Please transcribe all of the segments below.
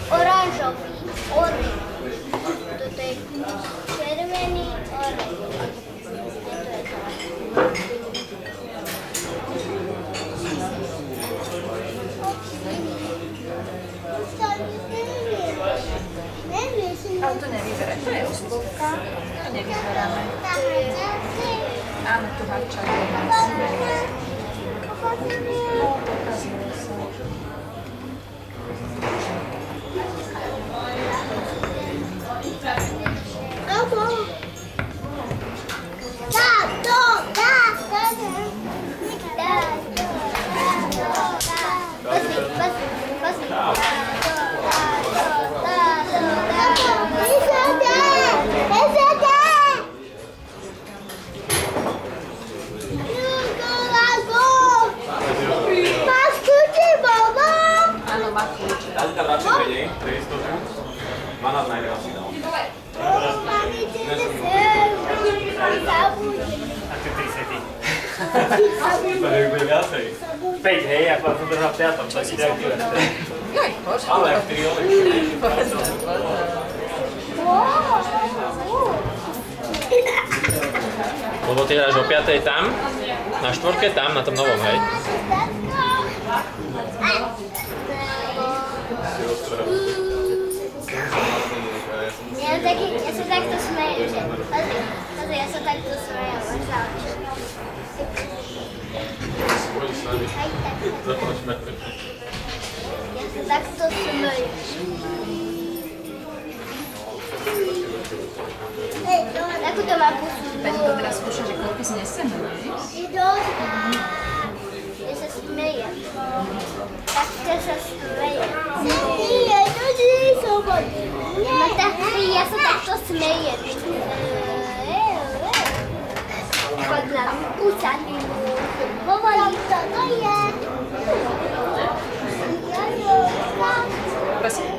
Oranžový, orech. Toto je červený orech. Ale to nevyberaj, to je oslovka, to nevyberáme. Áno, tu harčajú. No, pokazilo sa. Bude viacej. 5, hej, ako som držal v 5, tak ide aktíve. Joj, bože. Ale ak 3 ole. Lebo ty hráš o 5 tam, na 4 tam, na tom novom, hej? Ja sa takto smejem, že... Pozri, ja sa takto smejem, až za oči. Ja sa takto smejem. Takú to má pusu. Peťko teraz skúša, že koľko zneseme, nie? Ja sa smejem. Takto sa smejem. Nie, to nie som hodný. Ja sa takto smejem. Chod na púcaninu. Hovorím to, to je. Prosím.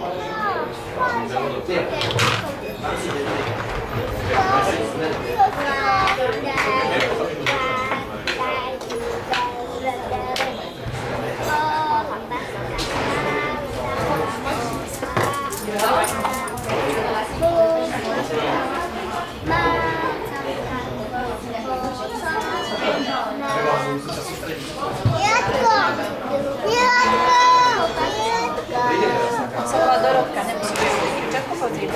Som bola Dorotka, nemusíš čakú chodíš.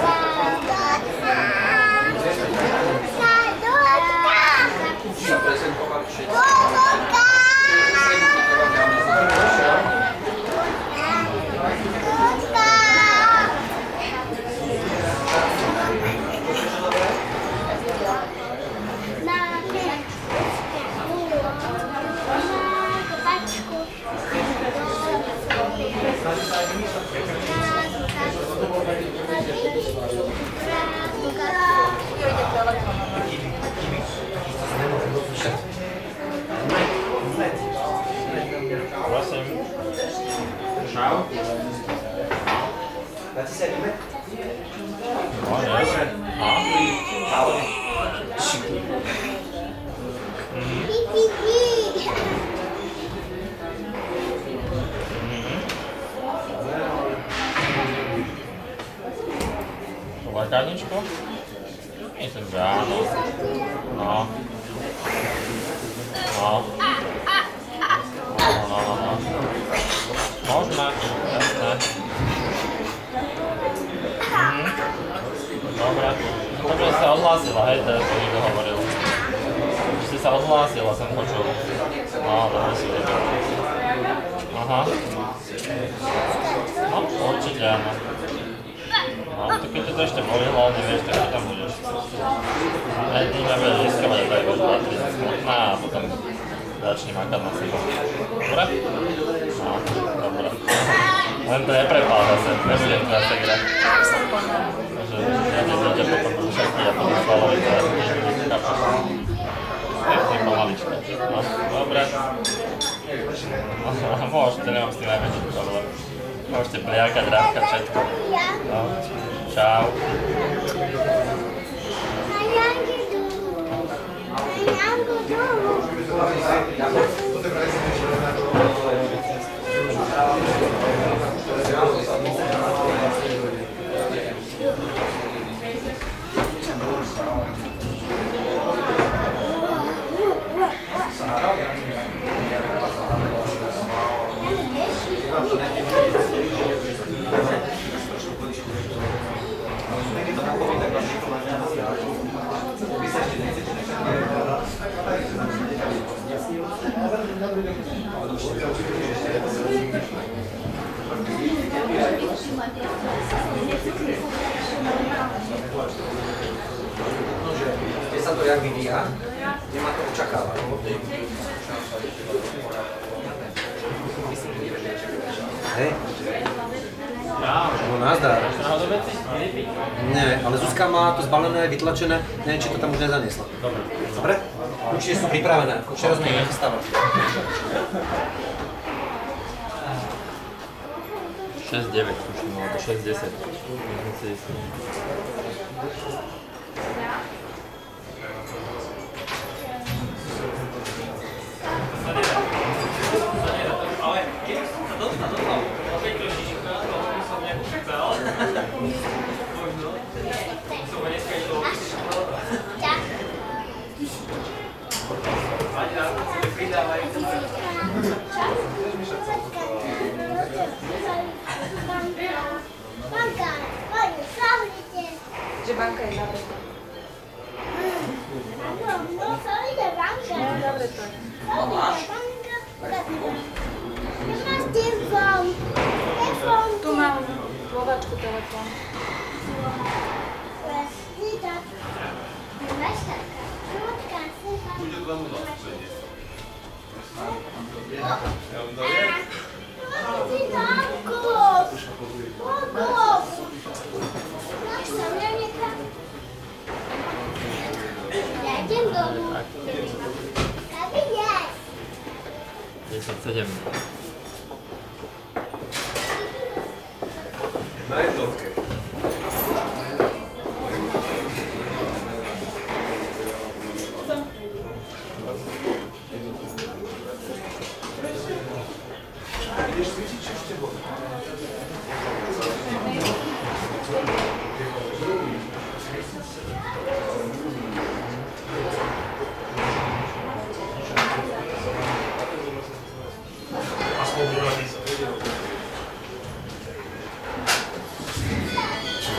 Prosím. Čau. Dáte sa rýme? No, nie. Ale. Lekárničku? Myslím, že áno. No. No. No. Môžeme, jasné. Dobre. Počujem, že sa odhlásila, hej, to niekto hovoril. Že si sa odhlásila, som počul. No, dobre si robil. Aha. No, určite áno. No, to keď to ešte bolilo, ale nevieš, tak čo tam budeš. Tým nebudeš riskovať, tak budeš bola smutná a potom začni makať na seba. Dobre? No, dobre. Len to neprepál zase, nebudem to zase grať. Takže nejdete potom do šatky a potom slaloviť a nejdete kapať. Pekne pomalička. No, dobre. No, môžete, nemám s tým najväčší problém. Môžete pliakať, rávkať, všetko. No, čau. Kde sa to jak vyvíja? Kde ma to očakáva? Hej. No nazdar. Ne, ale Zuzka má to zbalené, vytlačené, neviem, či to tam už nezaniesla. Dobre? Určite sú pripravené, včera sme ich nachystávali. 6-9 tuším, alebo 6-10. Že banka je zavretá. No, dobre to je. Tu mám lovačku telefón. Ja idem domů. Tady je. 10-7. Na jednotke. Ideš cvičiť, či ešte bol? Aspoň druhá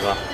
2.